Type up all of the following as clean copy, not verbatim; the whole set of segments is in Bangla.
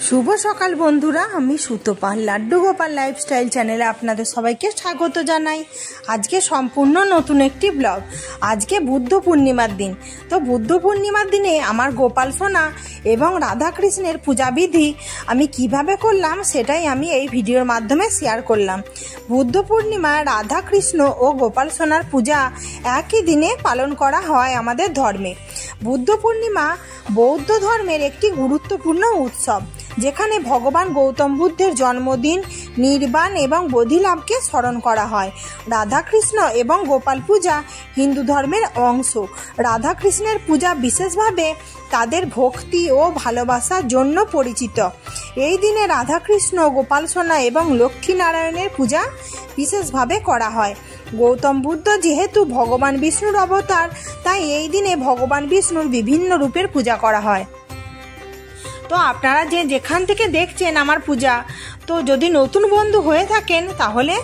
শুভ সকাল বন্ধুরা, আমি সুতপা লাড্ডু গোপাল লাইফস্টাইল চ্যানেলে আপনাদের সবাইকে স্বাগত জানাই। আজকে সম্পূর্ণ নতুন একটি ব্লগ। আজকে বুদ্ধ পূর্ণিমার দিন। তো বুদ্ধ পূর্ণিমার দিনে আমার গোপাল সোনা এবং রাধাকৃষ্ণের পূজাবিধি আমি কিভাবে করলাম সেটাই আমি এই ভিডিওর মাধ্যমে শেয়ার করলাম। বুদ্ধ পূর্ণিমায় রাধাকৃষ্ণ ও গোপাল সোনার পূজা একই দিনে পালন করা হয় আমাদের ধর্মে। বুদ্ধ পূর্ণিমা বৌদ্ধ ধর্মের একটি গুরুত্বপূর্ণ উৎসব, যেখানে ভগবান গৌতম বুদ্ধের জন্মদিন, নির্বাণ এবং বোধিলাভকে স্মরণ করা হয়। রাধাকৃষ্ণ এবং গোপাল পূজা হিন্দু ধর্মের অংশ। রাধাকৃষ্ণের পূজা বিশেষভাবে তাদের ভক্তি ও ভালোবাসার জন্য পরিচিত। এই দিনে রাধাকৃষ্ণ, গোপাল সোনা এবং লক্ষ্মীনারায়ণের পূজা বিশেষভাবে করা হয়। গৌতম বুদ্ধ যেহেতু ভগবান বিষ্ণুর অবতার, তাই এই দিনে ভগবান বিষ্ণুর বিভিন্ন রূপের পূজা করা হয়। তো আপনারা যেখান থেকে দেখছেন আমার পূজা, তো যদি নতুন বন্ধু হয়ে থাকেন, তাহলে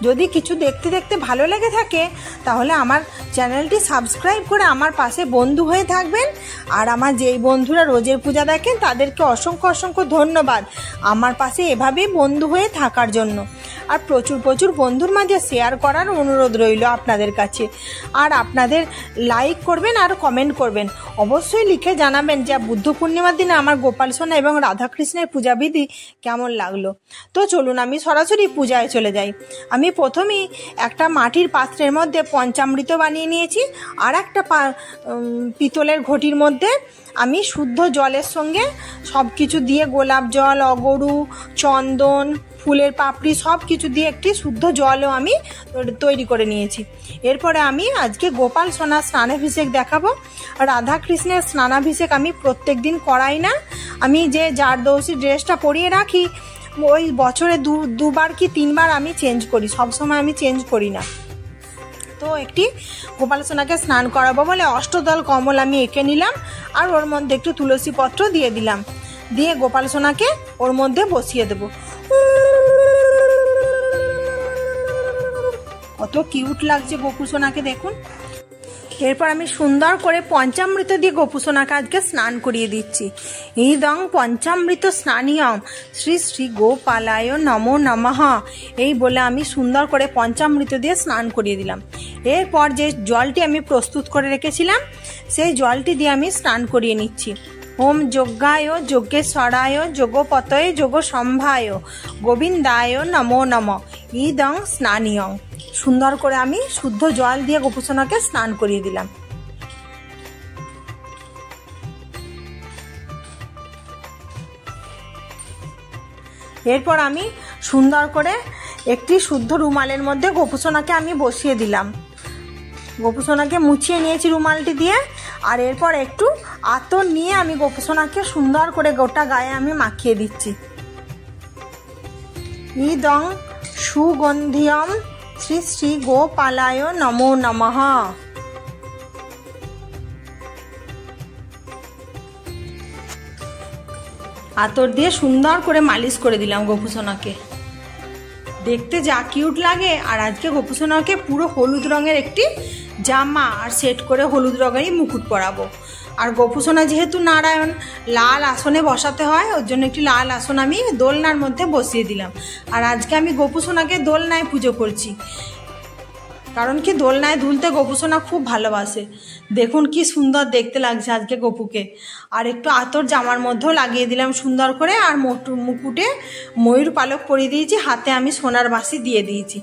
যদি কিছু দেখতে দেখতে ভালো লেগে থাকে, তাহলে আমার চ্যানেলটি সাবস্ক্রাইব করে আমার পাশে বন্ধু হয়ে থাকবেন। আর আমার যেই বন্ধুরা রোজের পূজা দেখেন, তাদেরকে অসংখ্য অসংখ্য ধন্যবাদ আমার পাশে এভাবেই বন্ধু হয়ে থাকার জন্য। আর প্রচুর প্রচুর বন্ধুর মাঝে শেয়ার করার অনুরোধ রইল আপনাদের কাছে। আর আপনাদের লাইক করবেন আর কমেন্ট করবেন। অবশ্যই লিখে জানাবেন যে বুদ্ধ পূর্ণিমার দিনে আমার গোপাল সোনা এবং রাধাকৃষ্ণের পূজাবিধি কেমন লাগলো। তো চলুন আমি সরাসরি পূজায় চলে যাই। আমি প্রথমেই একটা মাটির পাত্রের মধ্যে পঞ্চামৃত বানিয়ে নিয়েছি। আর একটা পিতলের ঘটির মধ্যে আমি শুদ্ধ জলের সঙ্গে সব কিছু দিয়ে, গোলাপ জল, অগরু, চন্দন, ফুলের পাপড়ি সব কিছু দিয়ে একটি শুদ্ধ জলও আমি তৈরি করে নিয়েছি। এরপরে আমি আজকে গোপাল সোনার স্নানাভিষেক দেখাবো। রাধাকৃষ্ণের স্নানাভিষেক আমি প্রত্যেক দিন করাই না। আমি যে জারদৌসি ড্রেসটা পরিয়ে রাখি, ওই বছরে দুবার কি তিনবার আমি চেঞ্জ করি, সবসময় আমি চেঞ্জ করি না। তো একটি গোপাল সোনাকে স্নান করাবো বলে অষ্টদল কমল আমি এঁকে নিলাম। আর ওর মধ্যে একটু তুলসী পত্র দিয়ে দিলাম, দিয়ে গোপাল সোনাকে ওর মধ্যে বসিয়ে দেবো। কত কিউট লাগছে গোপু সোনাকে, দেখুন। এরপর আমি সুন্দর করে পঞ্চামৃত দিয়ে গোপু সোনাকে আজকে স্নান করিয়ে দিচ্ছি। ইদং পঞ্চামৃত স্নানিয়ম শ্রী শ্রী গোপালায় নমো নমঃ, এই বলে আমি সুন্দর করে পঞ্চামৃত দিয়ে স্নান করিয়ে দিলাম। এরপর যে জলটি আমি প্রস্তুত করে রেখেছিলাম, সেই জলটি দিয়ে আমি স্নান করিয়ে নিচ্ছি। ওম যজ্ঞায় যজ্ঞেশ্বরায় যোগপতয়ে যোগ সম্ভায় গোবিন্দায় নমো নমঃ ইদং স্নানিয়ং। সুন্দর করে আমি শুদ্ধ জল দিয়ে গোপু সোনাকে স্নান করিয়ে দিলাম। এরপর আমি সুন্দর করে একটি শুদ্ধ রুমালের মধ্যে গোপু সোনাকে আমি বসিয়ে দিলাম। গোপু সোনাকে মুছিয়ে নিয়েছি রুমালটি দিয়ে। আর এরপর একটু আতর নিয়ে আমি গোপু সোনাকে সুন্দর করে গোটা গায়ে আমি মাখিয়ে দিচ্ছি। ইদং সুগন্ধিয়ম শ্রী শ্রী গোপালায় নমো নমঃ। আতর দিয়ে সুন্দর করে মালিশ করে দিলাম গোপু সোনাকে। দেখতে যা কিউট লাগে। আর আজকে গোপু সোনাকে পুরো হলুদ রঙের একটি জামা আর সেট করে হলুদ রঙেরই মুকুট পরাবো। আর গোপু সোনা যেহেতু নারায়ণ, লাল আসনে বসাতে হয়, ওর জন্য একটি লাল আসন আমি দোলনার মধ্যে বসিয়ে দিলাম। আর আজকে আমি গোপু সোনাকে দোলনায় পুজো করছি, কারণ কি দোলনায় দুলতে গোপু সোনা খুব ভালোবাসে। দেখুন কি সুন্দর দেখতে লাগছে আজকে গোপুকে। আর একটু আতর জামার মধ্যেও লাগিয়ে দিলাম সুন্দর করে। আর মুকুটে ময়ূর পালক পরিয়ে দিয়েছি, হাতে আমি সোনার বাঁশি দিয়ে দিয়েছি।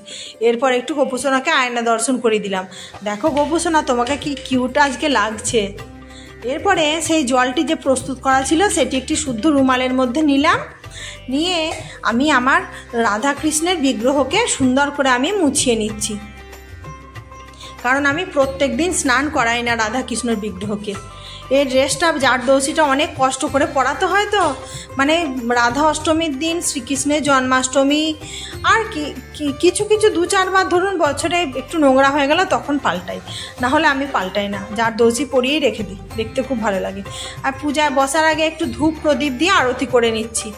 এরপর একটু গোপু সোনাকে আয়না দর্শন করে দিলাম। দেখো গোপু সোনা, তোমাকে কি কিউট আজকে লাগছে। এরপরে সেই জলটি যে প্রস্তুত করা ছিল, সেটি একটি শুদ্ধ রুমালের মধ্যে নিলাম। নিয়ে আমি আমার রাধাকৃষ্ণের বিগ্রহকে সুন্দর করে আমি মুছিয়ে নিচ্ছি, কারণ আমি প্রত্যেক দিন স্নান করাই না রাধাকৃষ্ণের বিগ্রহকে। এই ড্রেসটা জারদৌসিটা অনেক কষ্ট করে পরাতে হয় তো, মানে রাধা অষ্টমীর দিন, শ্রীকৃষ্ণের জন্মাষ্টমী, আর কিছু 2-4 বার ধরুন বছরে একটু নোংরা হয়ে গেল তখন পাল্টাই, না হলে আমি পাল্টাই না, জারদৌসি পরিয়েই রেখে দিই, দেখতে খুব ভালো লাগে। আর পূজায় বসার আগে একটু ধূপ প্রদীপ দিয়ে আরতি করে নিচ্ছি।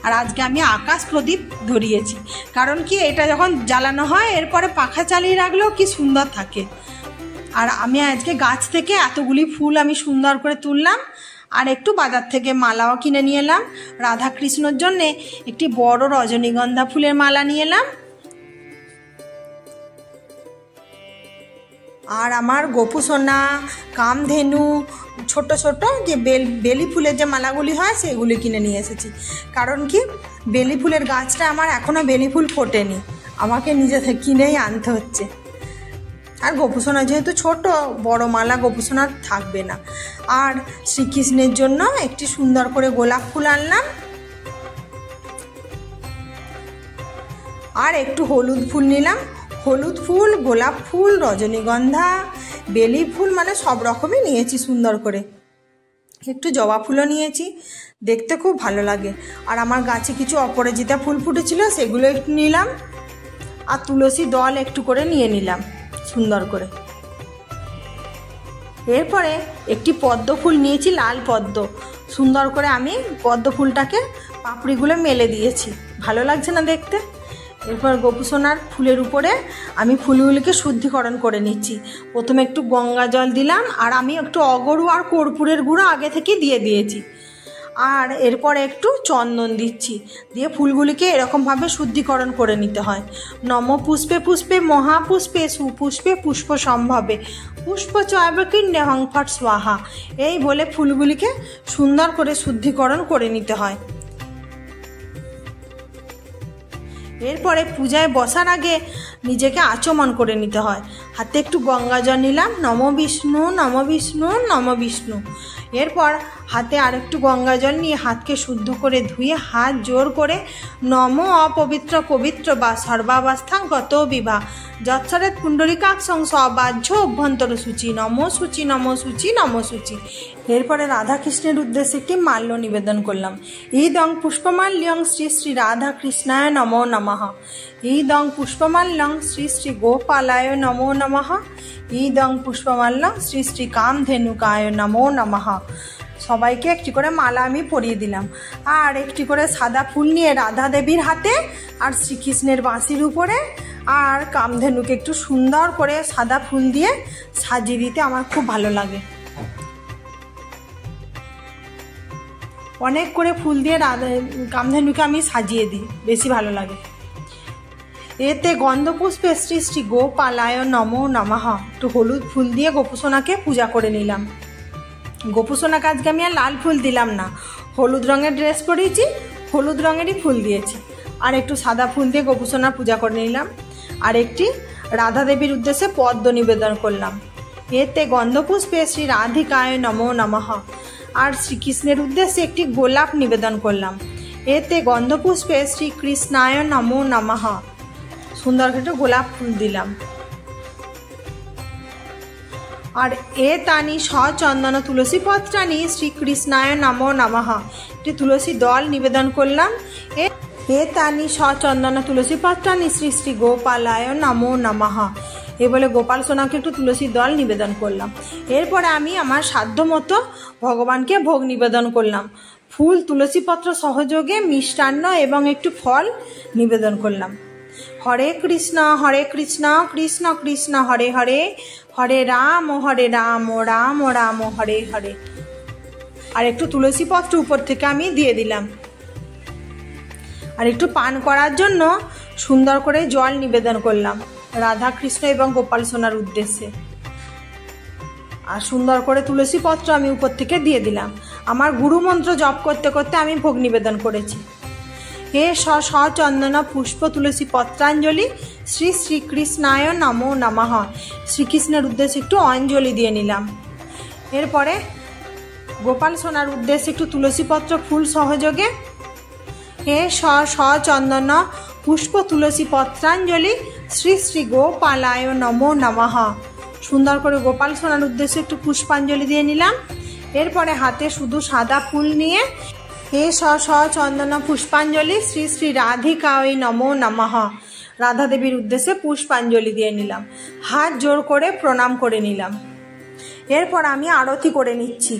আর আজকে আমি আকাশ প্রদীপ ধরিয়েছি, কারণ কি এটা যখন জ্বালানো হয় এরপরে পাখা চালিয়ে রাখলেও কি সুন্দর থাকে। আর আমি আজকে গাছ থেকে এতগুলি ফুল আমি সুন্দর করে তুললাম, আর একটু বাজার থেকে মালাও কিনে নিয়ে এলাম। রাধা কৃষ্ণর জন্যে একটি বড় রজনীগন্ধা ফুলের মালা নিয়ে এলাম। আর আমার গোপু সোনা, কামধেনু, ছোট ছোট যে বেলি ফুলের যে মালাগুলি হয় সেগুলি কিনে নিয়ে এসেছি। কারণ কি বেলি ফুলের গাছটা আমার এখনও বেলি ফুল ফোটেনি, আমাকে নিজে থেকে কিনেই আনতে হচ্ছে। আর গোপু সোনা যেহেতু ছোট, বড় মালা গোপু সোনার থাকবে না। আর শ্রীকৃষ্ণের জন্য একটি সুন্দর করে গোলাপ ফুল আনলাম, আর একটু হলুদ ফুল নিলাম। হলুদ ফুল, গোলাপ ফুল, রজনীগন্ধা, বেলি ফুল, মানে সব রকমই নিয়েছি সুন্দর করে। একটু জবা ফুলও নিয়েছি, দেখতে খুব ভালো লাগে। আর আমার গাছে কিছু অপরাজিতা ফুল ফুটেছিল, সেগুলো একটু নিলাম। আর তুলসী দল একটু করে নিয়ে নিলাম সুন্দর করে। এরপরে একটি পদ্ম ফুল নিয়েছি, লাল পদ্ম। সুন্দর করে আমি পদ্ম ফুলটাকে পাপড়িগুলো মেলে দিয়েছি, ভালো লাগছে না দেখতে। এরপর গোপু সোনার ফুলের উপরে আমি ফুলগুলিকে শুদ্ধিকরণ করে নিচ্ছি। প্রথমে একটু গঙ্গা জল দিলাম, আর আমি একটু অগরু আর কর্পূরের গুঁড়ো আগে থেকে দিয়ে দিয়েছি। আর এরপরে একটু চন্দন দিচ্ছি, দিয়ে ফুলগুলিকে এরকমভাবে শুদ্ধিকরণ করে নিতে হয়। নম পুষ্পে পুষ্পে মহাপুষ্পে সুপুষ্পে পুষ্প সম্ভবে পুষ্প চয়বকীর্ণে হংফট স্বাহা, এই বলে ফুলগুলিকে সুন্দর করে শুদ্ধিকরণ করে নিতে হয়। এরপরে পূজায় বসার আগে নিজেকে আচমন করে নিতে হয়। হাতে একটু গঙ্গা জল নিলাম, নম বিষ্ণু নম বিষ্ণু নম বিষ্ণু। এরপর হাতে আরেকটু গঙ্গা জল নিয়ে হাতকে শুদ্ধ করে ধুয়ে হাত জোর করে নম অপবিত্র পবিত্র বা সর্বাবস্থাং গত বিভা যৎসরেত পুণ্ডরিকাক্ষং সবাহ্য অভ্যন্তর সূচি নম সূচি নম সূচি নম সূচি। এরপরে রাধাকৃষ্ণের উদ্দেশ্যে একটি মাল্য নিবেদন করলাম। ইদং পুষ্পমাল্যং শ্রী শ্রী রাধা কৃষ্ণায় নমো নমঃ। ইদং পুষ্পমাল্যং শ্রী শ্রী গোপালায় নমো নমঃ। ইদং পুষ্পমাল্যং শ্রী শ্রী কামধেনুকায় নমো নমঃ। সবাইকে একটি করে মালা আমি পরিয়ে দিলাম। আর একটি করে সাদা ফুল নিয়ে রাধা দেবীর হাতে আর শ্রীকৃষ্ণের বাঁশির উপরে আর কামধেনুকে একটু সুন্দর করে সাদা ফুল দিয়ে সাজিয়ে দিতে আমার খুব ভালো লাগে। অনেক করে ফুল দিয়ে কামধেনুকে আমি সাজিয়ে দিই, বেশি ভালো লাগে। এতে গন্ধপুষ্পে শ্রী শ্রী গোপালায় নমো নমঃ। একটু হলুদ ফুল দিয়ে গোপুসোনাকে পূজা করে নিলাম। গোপুসোনাকে আজকে আমি আর লাল ফুল দিলাম না, হলুদ রঙের ড্রেস পরেছি, হলুদ রঙেরই ফুল দিয়েছি। আর একটু সাদা ফুল দিয়ে গোপুসোনার পূজা করে নিলাম। আর একটি রাধা দেবীর উদ্দেশ্যে পদ্ম নিবেদন করলাম। এতে গন্ধপুষ্পে শ্রী রাধিকায় নমো নমঃ। আর শ্রীকৃষ্ণের উদ্দেশ্যে একটি গোলাপ নিবেদন করলাম। এতে গন্ধপুষ্পে শ্রীকৃষ্ণায় নমো নমঃ। সুন্দর করে গোলাপ ফুল দিলাম। আর এ তানি সচন্দন তুলসী পত্রানি শ্রীকৃষ্ণায় নমো নমঃ। একটি তুলসী দল নিবেদন করলাম। এ তানি সচন্দন তুলসী পত্রানি শ্রী শ্রী গোপালায় নমো নমঃ। এ বলে গোপাল সোনাকে একটু তুলসী দল নিবেদন করলাম। এরপরে আমি আমার সাধ্য মতো ভগবানকে ভোগ নিবেদন করলাম। ফুল, তুলসীপত্র সহযোগে মিষ্টান্ন এবং একটু ফল নিবেদন করলাম। হরে কৃষ্ণ কৃষ্ণ কৃষ্ণ হরে হরে, হরে রাম রাম রাম হরে হরে। আর একটু তুলসী পত্র উপর থেকে আমি দিয়ে দিলাম। আর একটু পান করার জন্য সুন্দর করে জল নিবেদন করলাম রাধা কৃষ্ণ এবং গোপাল সোনার উদ্দেশ্যে। আর সুন্দর করে তুলসী পত্র আমি উপর থেকে দিয়ে দিলাম। আমার গুরু মন্ত্র জপ করতে করতে আমি ভোগ নিবেদন করেছি। হে সচন্দন পুষ্প তুলসী পত্রাঞ্জলি শ্রী শ্রীকৃষ্ণায় নমো নমঃ। শ্রীকৃষ্ণের উদ্দেশ্যে একটু অঞ্জলি দিয়ে নিলাম। এরপরে গোপাল সোনার উদ্দেশ্যে একটু তুলসী পত্র ফুল সহযোগে হে সচন্দন পুষ্প তুলসী পত্রাঞ্জলি শ্রী শ্রী গোপালায় নমো নমঃ। সুন্দর করে গোপাল সোনার উদ্দেশ্যে একটু পুষ্পাঞ্জলি দিয়ে নিলাম। এরপরে হাতে শুধু সাদা ফুল নিয়ে হে স চন্দন পুষ্পাঞ্জলি শ্রী শ্রী রাধিকায় নমো নমঃ রাধা দেবীর উদ্দেশ্যে পুষ্পাঞ্জলি দিয়ে নিলাম। হাত জোড় করে প্রণাম করে নিলাম। এরপর আমি আরতি করে নিচ্ছি।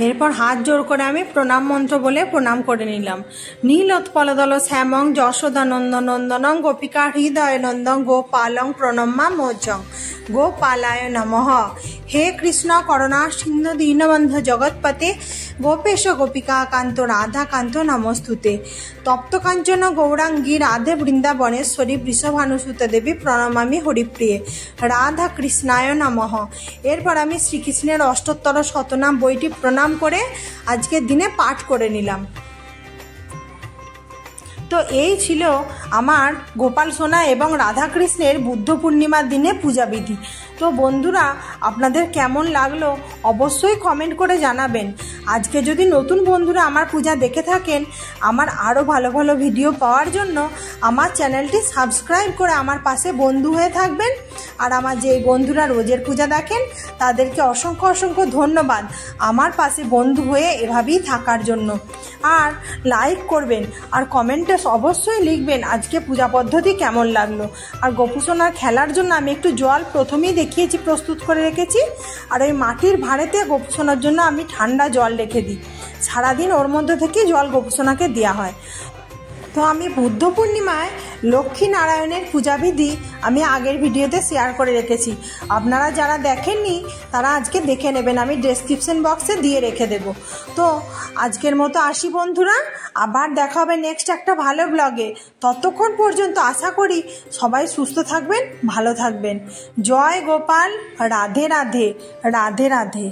এরপর হাত জোড় করে আমি প্রণাম মন্ত্র বলে প্রণাম করে নিলাম। নীলোৎপলদল শ্যামং যশোদানন্দ নন্দনং গোপিকা হৃদয় নন্দং গোপালং প্রণম্মা মোচং গোপালায় নমঃ। হে কৃষ্ণ করুণা সিন্ধু দীনবন্ধু জগৎপতে গোপেশ গোপিকা কান্ত রাধা কান্ত নমস্তুতে। তপ্ত কাঞ্চন গৌরাঙ্গী রাধে বৃন্দাবনেশ্বরী বৃষভানুসুতে দেবী প্রণমামি হরিপ্রিয়ে রাধা কৃষ্ণায় নমঃ। এরপর আমি শ্রীকৃষ্ণের অষ্টোত্তর শতনাম বইটি প্রণাম করে আজকের দিনে পাঠ করে নিলাম। তো এই ছিল আমার গোপাল সোনা এবং রাধাকৃষ্ণের বুদ্ধ পূর্ণিমার দিনে পূজাবিধি। তো বন্ধুরা, আপনাদের কেমন লাগলো অবশ্যই কমেন্ট করে জানাবেন। আজকে যদি নতুন বন্ধুরা আমার পূজা দেখে থাকেন, আমার আরও ভালো ভালো ভিডিও পাওয়ার জন্য আমার চ্যানেলটি সাবস্ক্রাইব করে আমার পাশে বন্ধু হয়ে থাকবেন। আর আমার যে বন্ধুরা রোজের পূজা দেখেন তাদেরকে অসংখ্য অসংখ্য ধন্যবাদ আমার পাশে বন্ধু হয়ে এভাবেই থাকার জন্য। আর লাইক করবেন আর কমেন্টে অবশ্যই লিখবেন আজকে পূজা পদ্ধতি কেমন লাগলো। আর গোপুসোনার খেলার জন্য আমি একটু জল প্রথমেই দেখিয়েছি, প্রস্তুত করে রেখেছি। আর ওই মাটির ভাঁড়েতে গোপুসোনার জন্য আমি ঠান্ডা জল রেখে দিই। সারাদিন ওর মধ্যে থেকে জল গোপুসোনাকে দেওয়া হয়। তো আমি বুদ্ধ পূর্ণিমায় লক্ষ্মী নারায়ণের পূজাবিধি আমি আগের ভিডিওতে শেয়ার করে রেখেছি। আপনারা যারা দেখেননি তারা আজকে দেখে নেবেন, আমি ডেসক্রিপশন বক্সে দিয়ে রেখে দেব। তো আজকের মতো আসি বন্ধুরা, আবার দেখা হবে নেক্সট একটা ভালো ব্লগে। ততক্ষণ পর্যন্ত আশা করি সবাই সুস্থ থাকবেন, ভালো থাকবেন। জয় গোপাল, রাধে রাধে, রাধে রাধে।